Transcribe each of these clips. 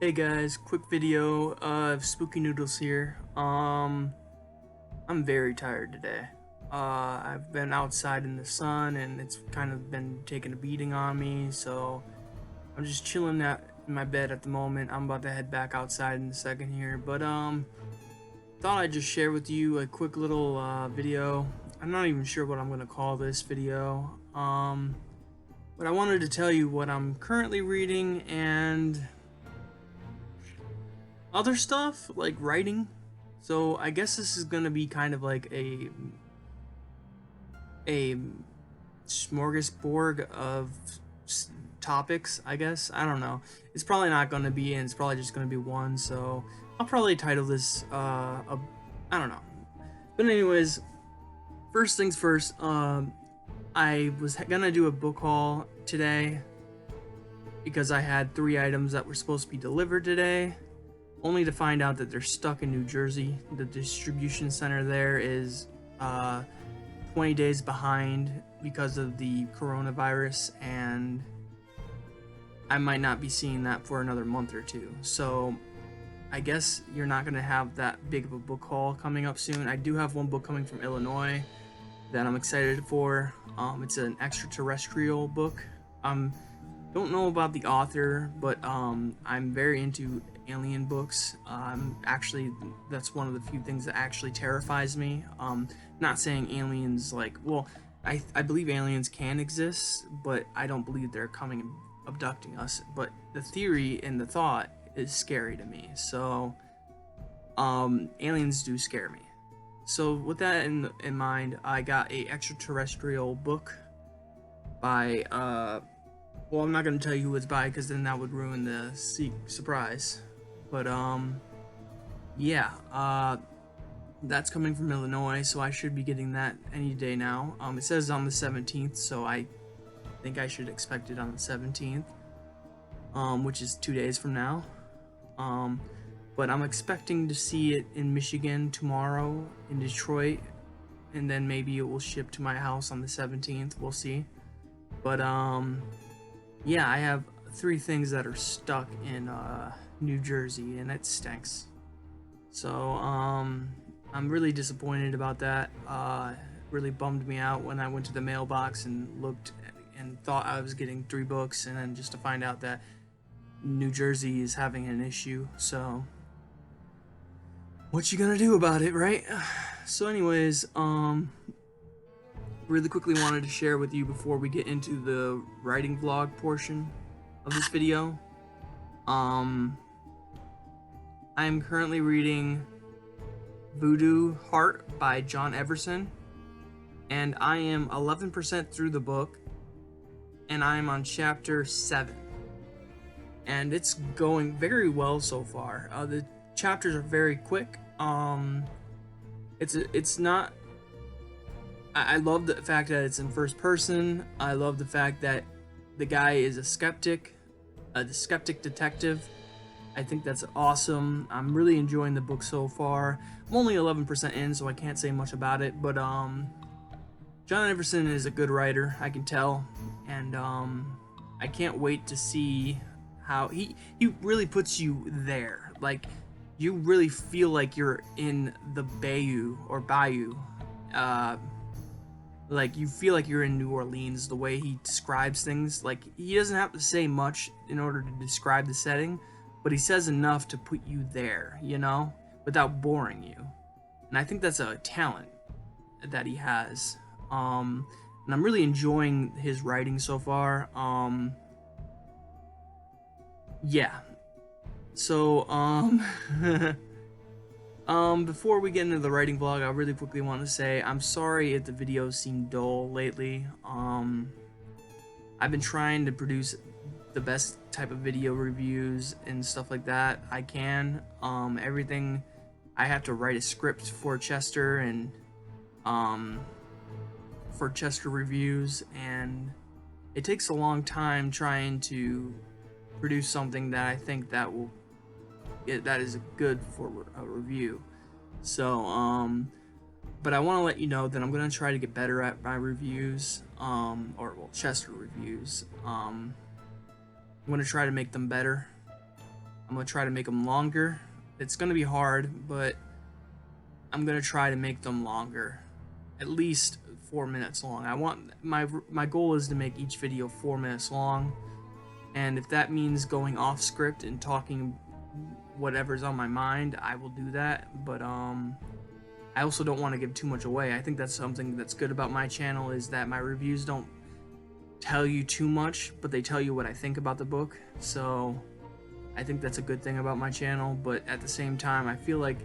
Hey guys, quick video of Spooky Noodles here. I'm very tired today. I've been outside in the sun and it's kind of been taking a beating on me, so I'm just chilling in my bed at the moment. I'm about to head back outside in a second here, but thought I'd just share with you a quick little video. I'm not even sure what I'm gonna call this video. But I wanted to tell you what I'm currently reading and other stuff like writing. So I guess this is gonna be kind of like a smorgasbord of topics. I guess I don't know. It's probably not gonna be, and it's probably just gonna be one. So I'll probably title this I don't know. But anyways, first things first. I was gonna do a book haul today because I had 3 items that were supposed to be delivered today, only to find out that they're stuck in New Jersey. The distribution center there is 20 days behind because of the coronavirus, and I might not be seeing that for another month or two. So I guess you're not going to have that big of a book haul coming up soon. I do have one book coming from Illinois that I'm excited for. It's an extraterrestrial book. Don't know about the author, but I'm very into alien books. Actually, that's one of the few things that actually terrifies me. Not saying aliens I believe aliens can exist, but I don't believe they're coming and abducting us. But the theory and the thought is scary to me. So aliens do scare me. So with that in mind, I got a extraterrestrial book by well, I'm not going to tell you who it's by because then that would ruin the surprise. But yeah, that's coming from Illinois, so I should be getting that any day now. It says on the 17th, so I think I should expect it on the 17th, which is 2 days from now. But I'm expecting to see it in Michigan tomorrow, in Detroit, and then maybe it will ship to my house on the 17th. We'll see. But yeah, I have 3 things that are stuck in New Jersey, and it stinks. So I'm really disappointed about that. Really bummed me out when I went to the mailbox and looked and thought I was getting 3 books, and then just to find out that New Jersey is having an issue. So what you gonna do about it, right? So anyways, really quickly wanted to share with you before we get into the writing vlog portion of this video. I'm currently reading Voodoo Heart by John Everson, and I am 11% through the book, and I am on chapter 7, and it's going very well so far. The chapters are very quick. It's not. I love the fact that it's in first person. I love the fact that the guy is a skeptic detective. I think that's awesome. I'm really enjoying the book so far. I'm only 11% in, so I can't say much about it, but John Everson is a good writer, I can tell, and I can't wait to see how he really puts you there. Like, you really feel like you're in the bayou. Like, you feel like you're in New Orleans, the way he describes things. Like, he doesn't have to say much in order to describe the setting, but he says enough to put you there, you know, without boring you. And I think that's a talent that he has. And I'm really enjoying his writing so far. Yeah. So, before we get into the writing vlog, I really quickly want to say I'm sorry if the videos seem dull lately. I've been trying to produce the best type of video reviews and stuff like that I can. Everything, I have to write a script for Chester and for Chester reviews, and it takes a long time trying to produce something that I think that is good for a review. So but I want to let you know that I'm going to try to get better at my reviews, Chester reviews. I'm going to try to make them better. I'm gonna try to make them longer. It's gonna be hard, but I'm gonna try to make them longer, at least 4 minutes long. I want my goal is to make each video 4 minutes long, and if that means going off script and talking whatever's on my mind, I will do that. But I also don't want to give too much away. I think that's something that's good about my channel, is that my reviews don't tell you too much, but they tell you what I think about the book. So I think that's a good thing about my channel, but at the same time, I feel like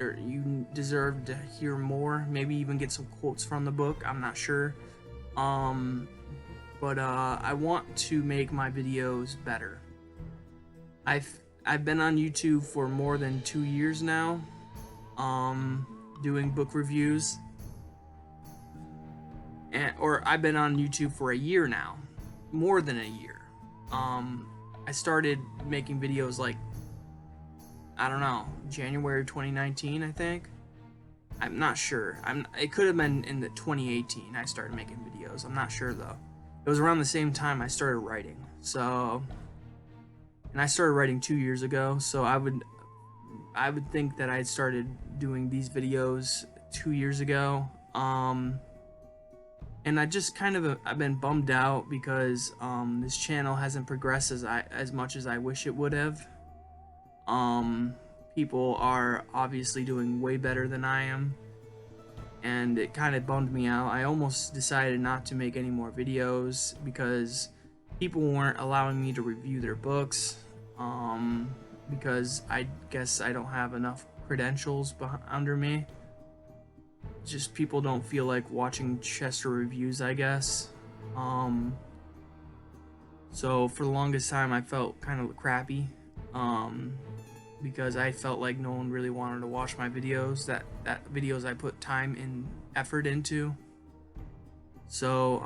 you deserve to hear more, maybe even get some quotes from the book. I'm not sure. But I want to make my videos better. I've been on YouTube for more than 2 years now, doing book reviews, or I've been on YouTube for a year now, more than a year. I started making videos like, I don't know, January 2019, I think. I'm not sure. It could have been in the 2018 I started making videos. I'm not sure though. It was around the same time I started writing. So, and I started writing 2 years ago. So I would think that I started doing these videos 2 years ago. And I just kind of I've been bummed out because this channel hasn't progressed as much as I wish it would have. People are obviously doing way better than I am, and it kind of bummed me out. I almost decided not to make any more videos because people weren't allowing me to review their books, because I guess I don't have enough credentials under me. Just people don't feel like watching Chester reviews, I guess. So for the longest time I felt kind of crappy, because I felt like no one really wanted to watch my videos, that videos I put time and effort into. So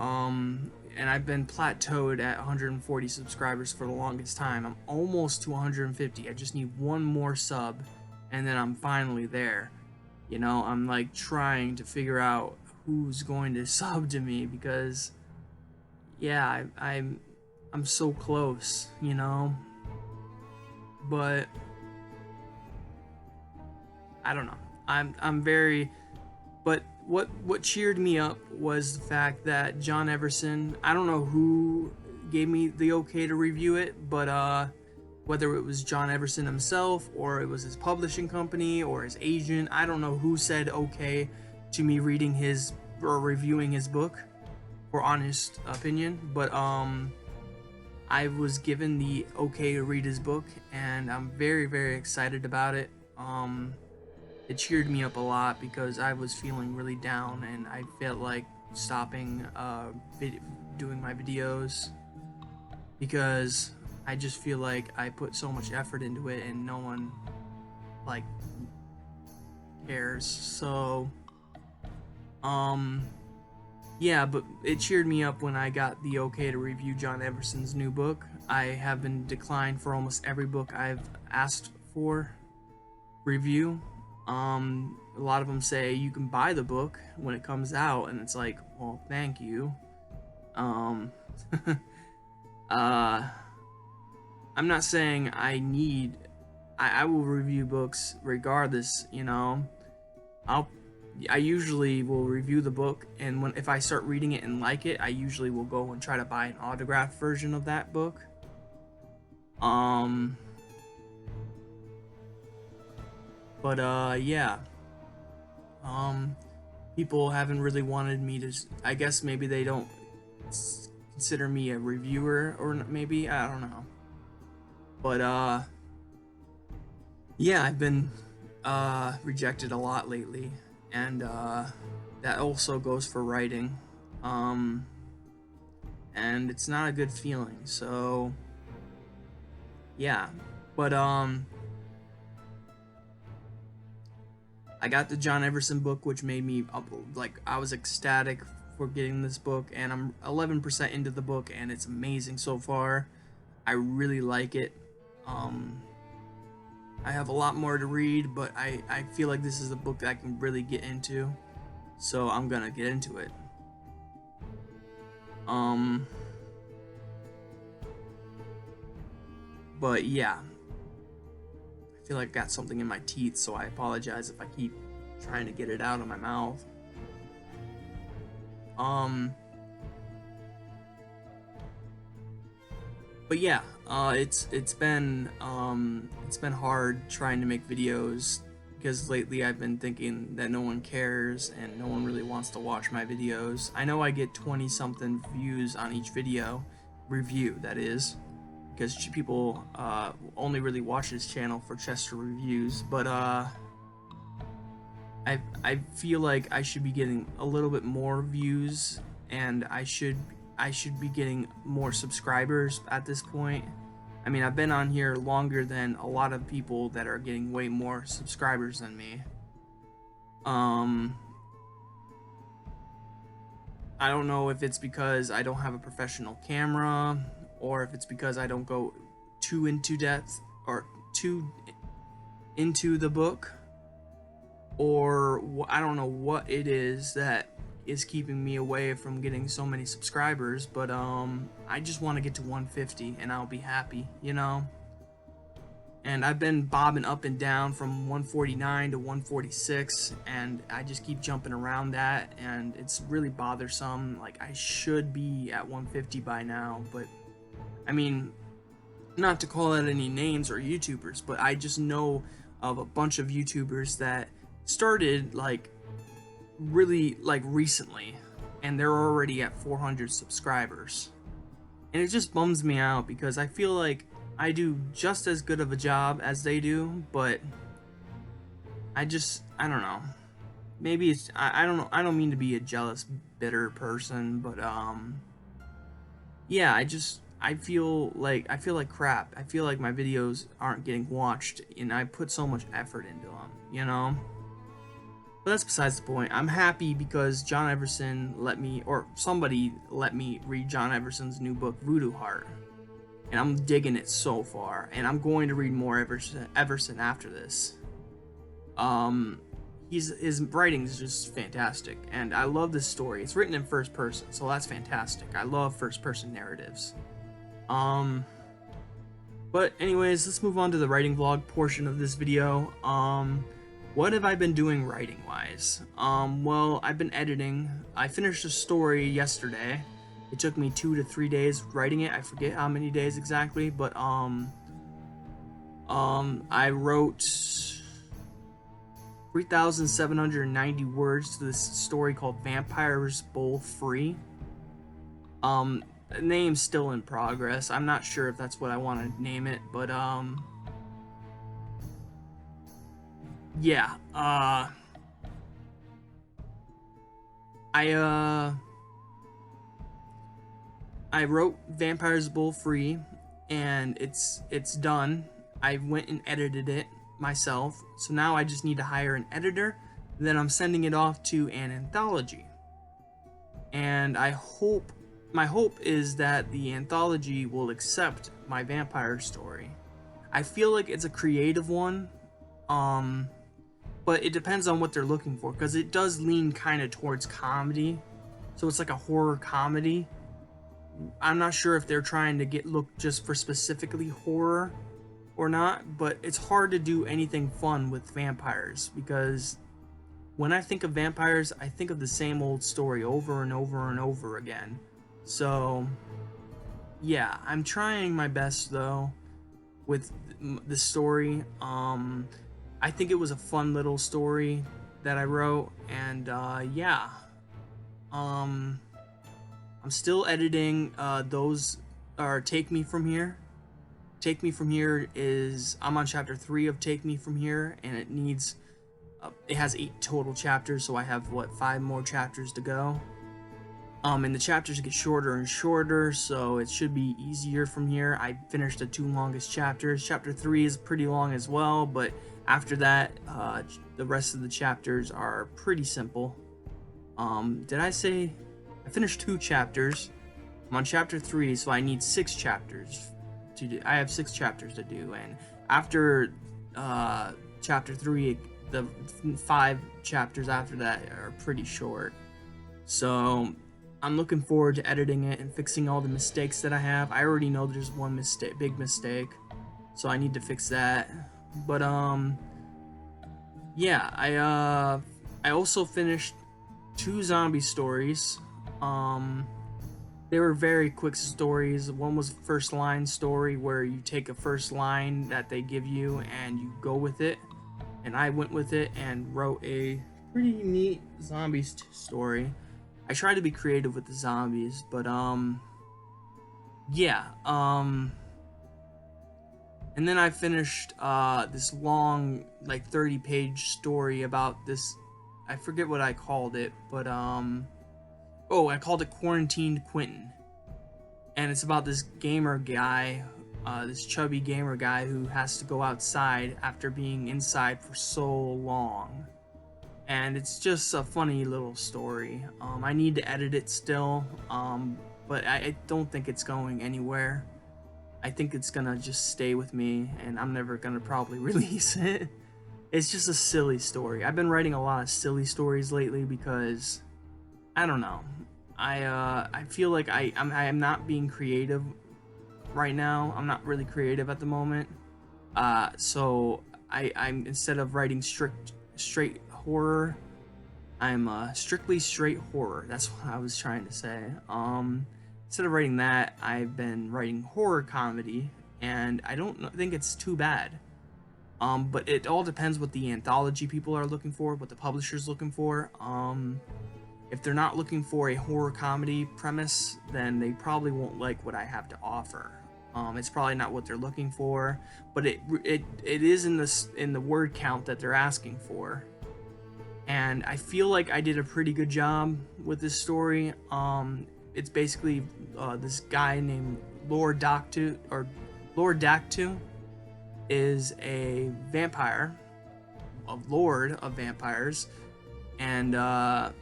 and I've been plateaued at 140 subscribers for the longest time. I'm almost to 150. I just need one more sub and then I'm finally there. You know, I'm like trying to figure out who's going to sub to me, because yeah, I'm so close, you know. But I don't know. I'm very, but what cheered me up was the fact that John Everson, I don't know who gave me the okay to review it, but whether it was John Everson himself or it was his publishing company or his agent, I don't know who said okay to me reading his or reviewing his book, for honest opinion, but I was given the okay to read his book, and I'm very, very excited about it. It cheered me up a lot because I was feeling really down and I felt like stopping doing my videos, because I just feel like I put so much effort into it and no one like cares. So yeah, but it cheered me up when I got the okay to review John Everson's new book. I have been declined for almost every book I've asked for review. A lot of them say you can buy the book when it comes out, and it's like, well, thank you. I'm not saying I will review books regardless, you know. I usually will review the book, and if I start reading it and like it, I usually will go and try to buy an autographed version of that book. But yeah. People haven't really wanted me to, I guess maybe they don't consider me a reviewer, or maybe, I don't know. But yeah, I've been rejected a lot lately, and that also goes for writing. And it's not a good feeling. So yeah, but I got the John Everson book, which made me like, I was ecstatic for getting this book, and I'm 11% into the book, and it's amazing so far. I really like it. I have a lot more to read, but I feel like this is a book that I can really get into, so I'm gonna get into it. But yeah, I feel like I got something in my teeth, so I apologize if I keep trying to get it out of my mouth. But yeah, it's been hard trying to make videos because lately I've been thinking that no one cares and no one really wants to watch my videos. I know I get 20 something views on each video, review that is, because people only really watch this channel for Chester reviews, but I feel like I should be getting a little bit more views, and I should be getting more subscribers at this point. I mean, I've been on here longer than a lot of people that are getting way more subscribers than me. I don't know if it's because I don't have a professional camera, or if it's because I don't go too into depth or too into the book, or I don't know what it is that is keeping me away from getting so many subscribers, but I just want to get to 150 and I'll be happy, you know? And I've been bobbing up and down from 149 to 146, and I just keep jumping around that, and it's really bothersome. Like, I should be at 150 by now, but I mean, not to call out any names or YouTubers, but I just know of a bunch of YouTubers that started like really like recently, and they're already at 400 subscribers, and it just bums me out because I feel like I do just as good of a job as they do, but I don't know, maybe it's I don't know, I don't mean to be a jealous, bitter person, but yeah, I feel like crap. I feel like my videos aren't getting watched, and I put so much effort into them, you know? But that's besides the point. I'm happy because John Everson let me, or somebody let me read John Everson's new book, Voodoo Heart. And I'm digging it so far. And I'm going to read more Everson after this. His writing is just fantastic. And I love this story. It's written in first person, so that's fantastic. I love first person narratives. But anyways, let's move on to the writing vlog portion of this video. What have I been doing writing-wise? Well, I've been editing. I finished a story yesterday. It took me 2 to 3 days writing it. I forget how many days exactly, but I wrote 3,790 words to this story called Vampires Bowl Free. The name's still in progress. I'm not sure if that's what I want to name it, but yeah, I wrote Vampires Bowl Free, and it's done. I went and edited it myself, so now I just need to hire an editor. Then I'm sending it off to an anthology, and my hope is that the anthology will accept my vampire story. I feel like it's a creative one, but it depends on what they're looking for, because it does lean kind of towards comedy, so it's like a horror comedy. I'm not sure if they're trying to look just for specifically horror or not, but it's hard to do anything fun with vampires, because when I think of vampires, I think of the same old story over and over and over again. So yeah, I'm trying my best though with the story. I think it was a fun little story that I wrote, and yeah, I'm still editing. Those are Take Me From Here. Take Me From Here is, I'm on chapter 3 of Take Me From Here, and it needs, it has 8 total chapters, so I have, 5 more chapters to go. And the chapters get shorter and shorter, so it should be easier from here. I finished the 2 longest chapters. Chapter 3 is pretty long as well, but after that, the rest of the chapters are pretty simple. Did I say I finished 2 chapters? I'm on chapter 3, so I need 6 chapters to do. I have 6 chapters to do, and after chapter 3, the 5 chapters after that are pretty short. So I'm looking forward to editing it and fixing all the mistakes that I have. I already know there's one big mistake, so I need to fix that. But yeah, I also finished 2 zombie stories. Um, they were very quick stories. One was a first line story where you take a first line that they give you and you go with it. And I went with it and wrote a pretty neat zombies story. I tried to be creative with the zombies, but yeah, and then I finished this long, like 30-page story about this. I forget what I called it, but oh, I called it Quarantined Quentin, and it's about this gamer guy, this chubby gamer guy who has to go outside after being inside for so long. And it's just a funny little story. I need to edit it still, but I don't think it's going anywhere. I think it's gonna just stay with me, and I'm never gonna probably release it. It's just a silly story. I've been writing a lot of silly stories lately because I don't know. I feel like I'm not being creative right now. I'm not really creative at the moment. So I'm instead of writing straight horror, I'm strictly straight horror. That's what I was trying to say. Instead of writing that, I've been writing horror comedy, and I don't think it's too bad. But it all depends what the anthology people are looking for, what the publisher's looking for. If they're not looking for a horror comedy premise, then they probably won't like what I have to offer. It's probably not what they're looking for, but it is in the word count that they're asking for. And I feel like I did a pretty good job with this story. It's basically this guy named Lord Dactu is a vampire, a lord of vampires, and a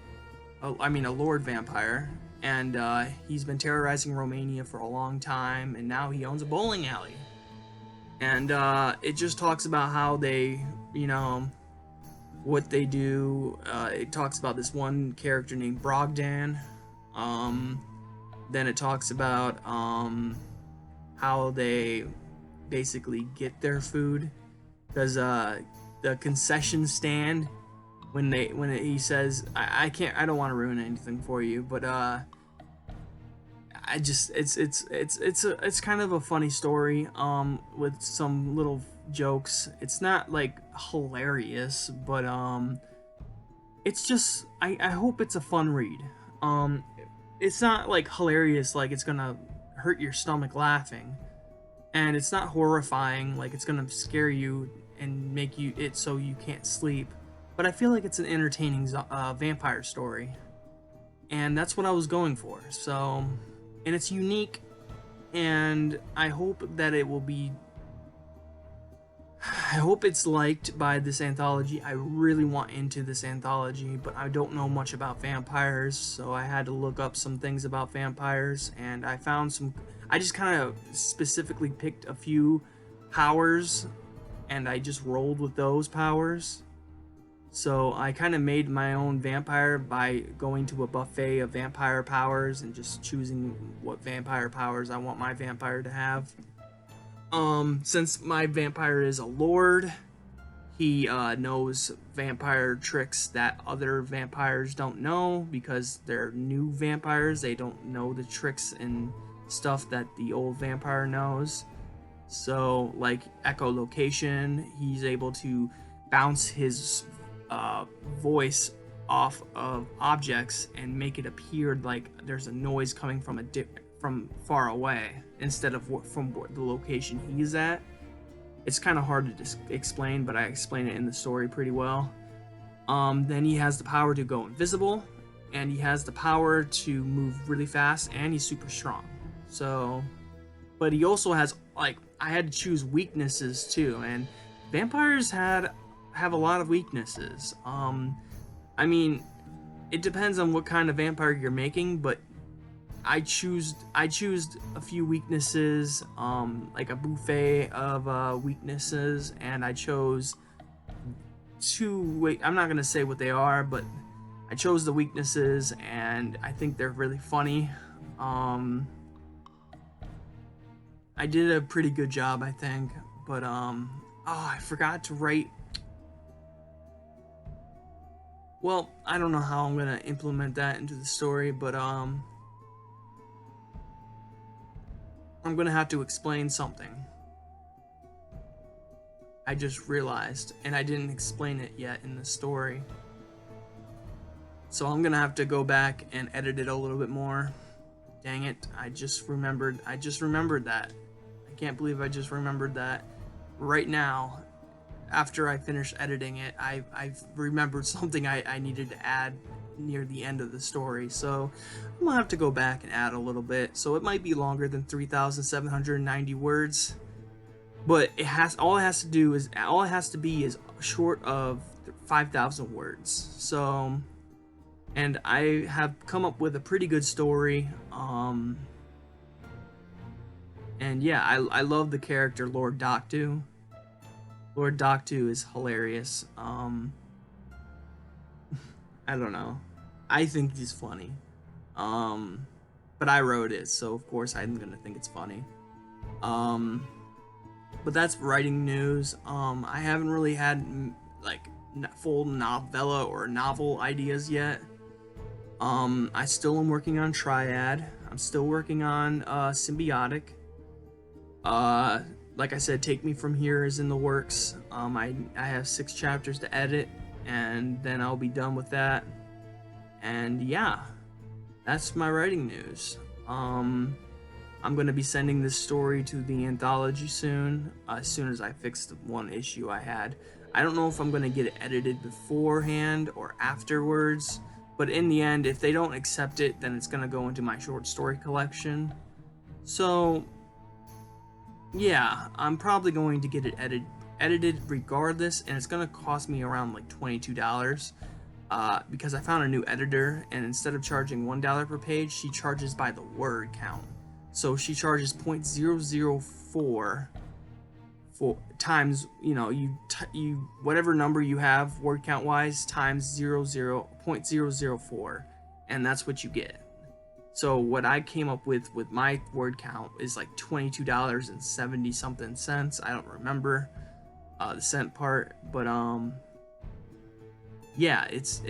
lord vampire, and he's been terrorizing Romania for a long time, and now he owns a bowling alley. And it just talks about how they, what they do. It talks about this one character named Brogdan. Then it talks about how they basically get their food, because the concession stand, he says, I don't want to ruin anything for you, but it's kind of a funny story with some little jokes. It's not like hilarious, but it's just I hope it's a fun read. It's not like hilarious, like it's gonna hurt your stomach laughing, and it's not horrifying, like it's gonna scare you and make you it so you can't sleep. But I feel like it's an entertaining vampire story, and that's what I was going for. So, and it's unique, and I hope that it will be. I hope it's liked by this anthology. I really want into this anthology, but I don't know much about vampires, so I had to look up some things about vampires, and I found some. I just kind of specifically picked a few powers, and I just rolled with those powers. So I kind of made my own vampire by going to a buffet of vampire powers and just choosing what vampire powers I want my vampire to have. Since my vampire is a lord, he knows vampire tricks that other vampires don't know, because they're new vampires. They don't know the tricks and stuff that the old vampire knows. So, like echolocation, he's able to bounce his voice off of objects and make it appear like there's a noise coming from from far away instead of from the location he's at. It's kind of hard to explain, but I explain it in the story pretty well. Then he has the power to go invisible, and he has the power to move really fast, and he's super strong. So, but he also has, like, I had to choose weaknesses too, and vampires have a lot of weaknesses. I mean, it depends on what kind of vampire you're making, but I choose a few weaknesses, like a buffet of weaknesses, and I chose two. I'm not gonna say what they are, but I chose the weaknesses, and I think they're really funny. I did a pretty good job, I think, but I forgot to write. Well, I don't know how I'm gonna implement that into the story, but I'm gonna have to explain something. I just realized, and I didn't explain it yet in the story. So I'm gonna have to go back and edit it a little bit more. Dang it, I just remembered that. I can't believe I just remembered that right now. After I finished editing it, I've remembered something I needed to add near the end of the story. So I'm gonna have to go back and add a little bit. So it might be longer than 3,790 words. But all it has to be is short of 5,000 words. So, and I have come up with a pretty good story. And yeah, I love the character Lord Doctu. Lord Doctu is hilarious. I don't know. I think he's funny. But I wrote it, so of course I'm gonna think it's funny. But that's writing news. I haven't really had like full novella or novel ideas yet. I still am working on Triad. I'm still working on Symbiotic. Like I said, Take Me From Here is in the works. I have 6 chapters to edit, and then I'll be done with that. And yeah, that's my writing news. I'm going to be sending this story to the anthology soon, as soon as I fix the one issue I had. I don't know if I'm going to get it edited beforehand or afterwards, but in the end, if they don't accept it, then it's going to go into my short story collection. So, yeah, I'm probably going to get it edited regardless, and it's going to cost me around like $22. Because I found a new editor, and instead of charging $1 per page, she charges by the word count. So she charges 0.004 for times, you whatever number you have word count wise times 0.004, and that's what you get. So what I came up with my word count is like $22.70 something cents. I don't remember the cent part, but yeah, it's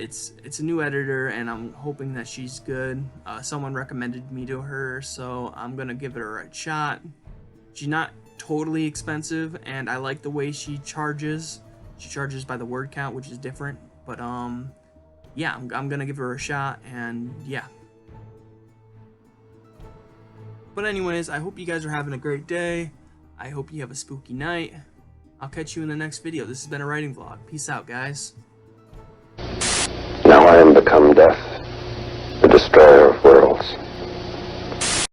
a new editor, and I'm hoping that she's good. Someone recommended me to her, so I'm gonna give her a shot. She's not totally expensive, and I like the way she charges. She charges by the word count, which is different, but yeah, I'm gonna give her a shot, and yeah. But anyways, I hope you guys are having a great day. I hope you have a spooky night. I'll catch you in the next video. This has been a writing vlog. Peace out, guys. Now I am become death, the destroyer.